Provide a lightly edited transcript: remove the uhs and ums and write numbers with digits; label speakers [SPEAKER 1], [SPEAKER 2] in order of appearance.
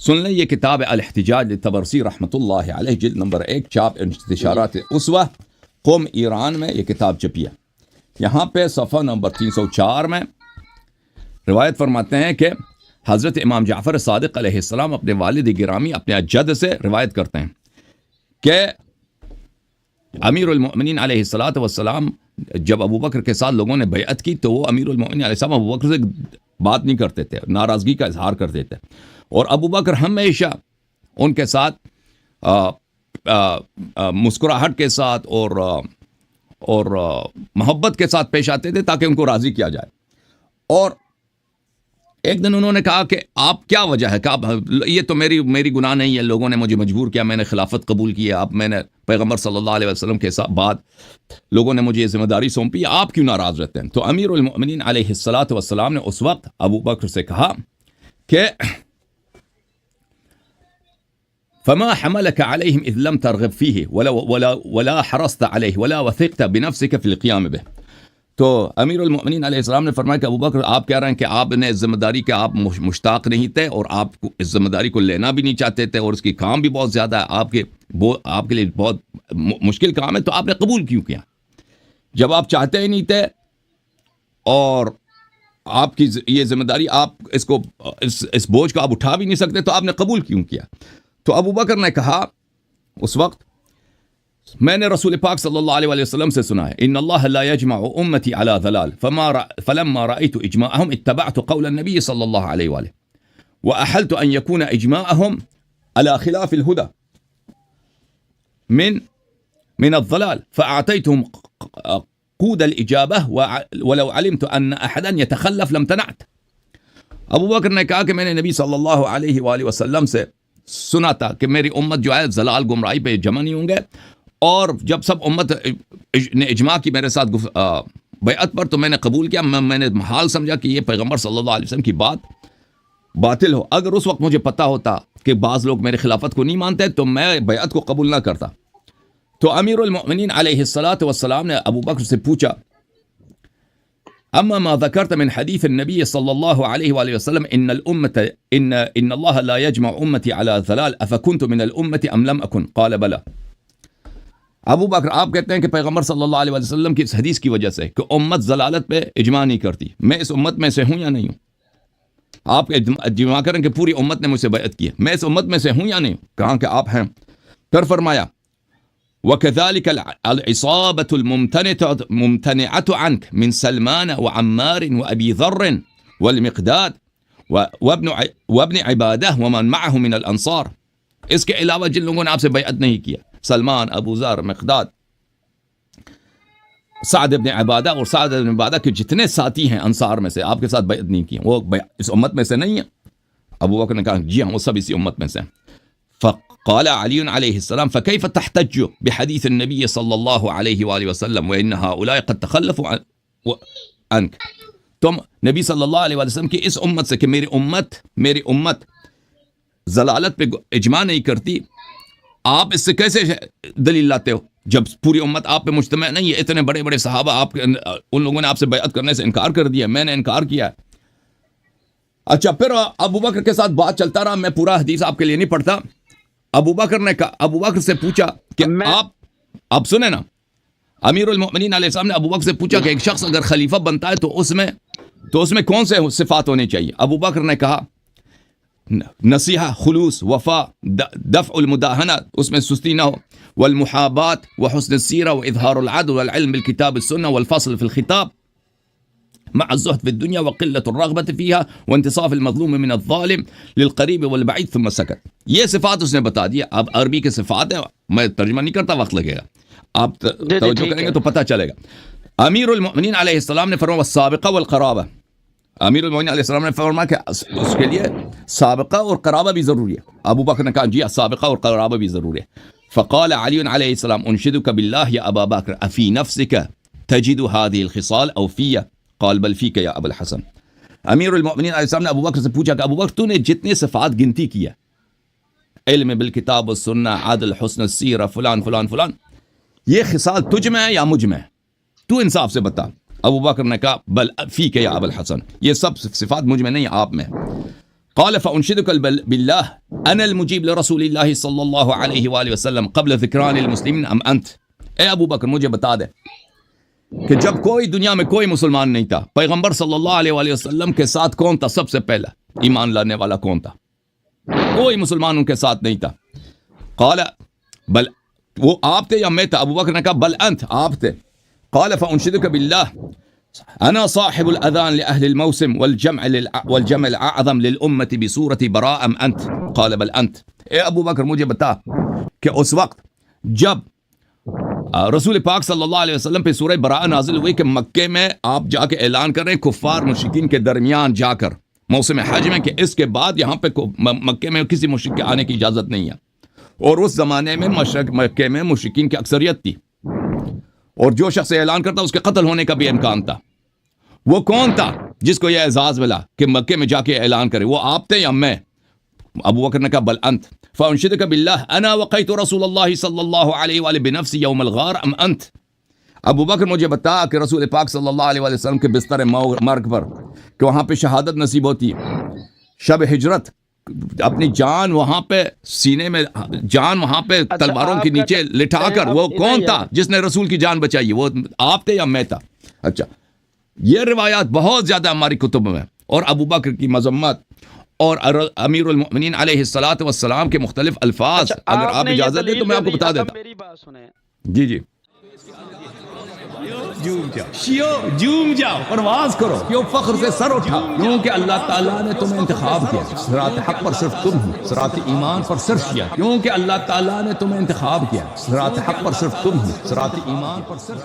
[SPEAKER 1] سن لیں یہ کتاب الاحتجاج للطبرسی رحمۃ اللہ علیہ جلد نمبر 1 چاپ انتشارات اسوہ قوم ایران میں یہ کتاب چھپی ہے. یہاں پہ صفحہ نمبر 304 میں روایت فرماتے ہیں کہ حضرت امام جعفر صادق علیہ السلام اپنے والد گرامی اپنے جد سے روایت کرتے ہیں کہ امیر المؤمنین علیہ الصلاۃ والسلام جب ابو بکر کے ساتھ لوگوں نے بیعت کی تو وہ امیر المؤمنین علیہ السلام ابو بکر سے بات نہیں کرتے تھے, ناراضگی کا اظہار کرتے تھے, اور ابو بکر ہمیشہ ان کے ساتھ مسکراہٹ کے ساتھ اور محبت کے ساتھ پیش آتے تھے تاکہ ان کو راضی کیا جائے. اور ایک دن انہوں نے کہا کہ آپ کیا وجہ ہے کہ یہ تو میری گناہ نہیں ہے, لوگوں نے مجھے مجبور کیا, میں نے خلافت قبول کی ہے, اب میں نے پیغمبر صلی اللہ علیہ وسلم کے بعد لوگوں نے مجھے یہ ذمہ داری سونپی, آپ کیوں ناراض رہتے ہیں؟ تو امیر المؤمنین علیہ الصلاۃ والسلام نے اس وقت ابو بکر سے کہا کہ فما حملك عليهم اذ لم ترغب فيه ولا حرصت عليه ولا وثقت بنفسك في القيام به. تو امیر المؤمنین علیہ السلام نے فرمایا کہ ابو بکر آپ کہہ رہے ہیں کہ آپ نے اس ذمہ داری کے آپ مشتاق نہیں تھے اور آپ کو اس ذمہ داری کو لینا بھی نہیں چاہتے تھے, اور اس کی کام بھی بہت زیادہ ہے, آپ کے لیے بہت مشکل کام ہے, تو آپ نے قبول کیوں کیا؟ جب آپ چاہتے ہی نہیں تھے اور آپ کی یہ ذمہ داری آپ اس بوجھ کو آپ اٹھا بھی نہیں سکتے, تو آپ نے قبول کیوں کیا؟ تو ابو بکر نے کہا اس وقت, میں نے رسول پاک صلی اللہ علیہ وسلم سے سنا ہے ان اللہ لا يجمع امتی على ضلال فلما رأيت اجماعهم اتبعت قول النبي صلی اللہ علیہ وآلہ واحلت ان يكون اجماعهم على خلاف الهدى من الضلال فاعطيتهم قود الاجابه ولو علمت ان احدا يتخلف لم تنعت. ابو بکر نے کہا کہ میں نے نبی صلی اللہ علیہ وآلہ وسلم سے سنا تھا کہ میری امت جو ہے ضلال گمراہی پہ جمع نہیں ہوں گے, اور جب سب امت نے اجماع کی میرے ساتھ بیعت پر تو میں نے قبول کیا. میں نے محال سمجھا کہ یہ پیغمبر صلی اللہ علیہ وسلم کی بات باطل ہو. اگر اس وقت مجھے پتا ہوتا کہ بعض لوگ میرے خلافت کو نہیں مانتے تو میں بیعت کو قبول نہ کرتا. تو امیر المؤمنین علیہ الصلاۃ والسلام نے ابو بکر سے پوچھا اما ما ذکرت من حدیث النبی صلی اللہ علیہ وآلہ وسلم ان اللہ لا يجمع امتی على ضلال افکنت من الامت ام لم اکن قال بلا. ابو بکر آپ کہتے ہیں کہ پیغمبر صلی اللہ علیہ وسلم کی اس حدیث کی وجہ سے کہ امت ضلالت پہ اجماع نہیں کرتی, میں اس امت میں سے ہوں یا نہیں ہوں؟ آپ اجماع کریں کہ پوری امت نے مجھ سے بیعت کی ہے, میں اس امت میں سے ہوں یا نہیں ہوں؟ کہاں کہ آپ ہیں. پھر فرمایا وَكَذَلِكَ الْعِصَابَةُ الْمُمْتَنِعَةُ عَنْكَ مِنْ سَلْمَانَ وَعَمَّارٍ وَأَبِي ذَرٍ وَالْمِقْدَادِ وَابْنِ عِبَادَةٍ وَمَنْ مَعَهُ مِنَ الْأَنصَارِ. اس کے علاوہ جن لوگوں نے آپ سے بیعت نہیں کیا, سلمان, ابو ذر, مقداد, سعد ابن عبادہ, اور سعد ابن عبادہ کے جتنے ساتھی ہیں انصار میں سے آپ کے ساتھ بیعت نہیں کی, وہ اس امت میں سے نہیں ہیں. ابو بکر نے کہا جی ہاں وہ سب اسی امت میں سے. فقال علی علیہ السلام فكيف تحتج بحديث النبي صلی اللہ علیہ وآلہ وسلم وان هؤلاء قد تخلفوا عنك. تم نبی صلی اللہ علیہ وآلہ وسلم کی اس امت سے کہ میری امت ضلالت پہ اجماع نہیں کرتی, آپ اس سے کیسے دلیل لاتے ہو جب پوری امت آپ پہ مجتمع نہیں ہے؟ اتنے بڑے بڑے صحابہ ان لوگوں نے آپ سے بیعت کرنے سے انکار کر دیا, میں نے انکار کیا ہے. اچھا پھر ابو بکر کے ساتھ بات چلتا رہا, میں پورا حدیث آپ کے لیے نہیں پڑھتا. ابو بکر سے پوچھا کہ آپ سنیں نا, امیر المؤمنین علیہ السلام نے ابو بکر سے پوچھا کہ ایک شخص اگر خلیفہ بنتا ہے تو اس میں کون سے صفات ہونے چاہیے؟ ابو بکر نے کہا نصیحہ, خلوص, وفا, دفع المداہنات, اس میں سستی نہ ہو, والمحابات وحسن السیرہ واظہار العدل والعلم بالکتاب السنہ والفصل في الخطاب مع الزہد في الدنیا وقلة الرغبة فيها وانتصاف المظلوم من الظالم للقریب والبعید ثم سکت. یہ صفات اس نے بتا دیا. اب عربی کے صفات ہیں, میں ترجمہ نہیں کرتا, وقت لگے گا, آپ توجہ کریں گے تو پتہ چلے گا. امیر المؤمنین علیہ السلام نے فرمایا والسابقہ والقرابہ. امیر المؤمنین علیہ السلام نے فرمایا کہ اس کے لیے سابقہ اور قرابہ بھی ضروری ہے. ابو بکر نے کہا جی سابقہ اور قرابہ بھی ضروری ہے. فقال علی علیہ السلام انشدک باللہ یا ابا بکر افی نفسک تجد هذه الخصال او فیہ قال بل فیک یا ابا الحسن. امیر المؤمنین علیہ السلام نے ابو بکر سے پوچھا کہ ابو بکر تو نے جتنے صفات گنتی کیا, علم بالکتاب والسنہ, عدل, حسن السیرہ, فلان فلان فلان, یہ خصال تجھ میں ہے یا مجھ میں ہے؟ تو انصاف سے بتا. ابو بکر نے کہا بل فیک یا ابا الحسن, یہ سب صفات مجھ میں نہیں آپ میں. قال فأنشدك بالله أنا المجيب لرسول الله صلی اللہ علیہ وآلہ وسلم قبل ذکران المسلمین ام انت. اے ابو بکر مجھے بتا دے کہ جب کوئی دنیا میں کوئی مسلمان نہیں تھا، پیغمبر صلی اللہ علیہ وآلہ وسلم کے ساتھ کون تھا سب سے پہلا ایمان لانے والا کون تھا؟ کوئی مسلمان ان کے ساتھ نہیں تھا. قال بل وہ آپ تھے یا میں تھا؟ ابو بکر نے کہا بل انت، آپ تھے. قال فانشدک باللہ انا صاحب الاذان لاهل الموسم والجمع الاعظم للامه بسوره براء ام انت؟ قال بل انت. اے ابو بکر مجھے بتا کہ اس وقت جب رسول پاک صلی اللہ علیہ وسلم پہ سورہ براء نازل ہوئی کہ مکے میں آپ جا کے اعلان کر رہے ہیں کفار مشرکین کے درمیان جا کر موسم حج میں کہ اس کے بعد یہاں پہ مکے میں کسی مشرک کے آنے کی اجازت نہیں ہے. اور اس زمانے میں مکے میں مشرکین کی اکثریت تھی، اور جو شخص اعلان کرتا اس کے قتل ہونے کا بھی امکان تھا. وہ کون تھا جس کو یہ اعزاز ملا کہ مکے میں جا کے اعلان کرے؟ وہ آپ تھے یا میں؟ ابو بکر نے کہا بل انت. فانشدک باللہ انا وقیت رسول اللہ صلی اللہ علیہ وآلہ بنفسی یوم الغار ام انت. ابو بکر مجھے بتا کہ رسول پاک صلی اللہ علیہ وآلہ وسلم کے بستر مرگ پر کہ وہاں پہ شہادت نصیب ہوتی ہے، شب ہجرت، اپنی جان وہاں پہ سینے میں، جان وہاں پہ تلواروں کے نیچے لٹا کر، وہ کون تھا جس نے رسول کی جان بچائی؟ وہ آپ تھے یا میں تھا؟ اچھا، یہ روایات بہت زیادہ ہماری کتب میں، اور ابو بکر کی مذمت اور امیر المؤمنین علیہ الصلوۃ والسلام کے مختلف الفاظ، اگر آپ اجازت دیں تو میں آپ کو بتا دیتا.
[SPEAKER 2] میری بات سنیں.
[SPEAKER 1] جی جی، جھوم جاؤ، پرواز کرو، کیوں فخر سے سر اٹھا، کیونکہ اللہ تعالیٰ نے تمہیں انتخاب کیا. صراط حق پر صرف تم ہو، صراط ایمان پر صرف کیا، کیونکہ اللہ تعالیٰ نے تمہیں انتخاب کیا. صراط حق پر صرف تم ہو، صراط ایمان پر صرف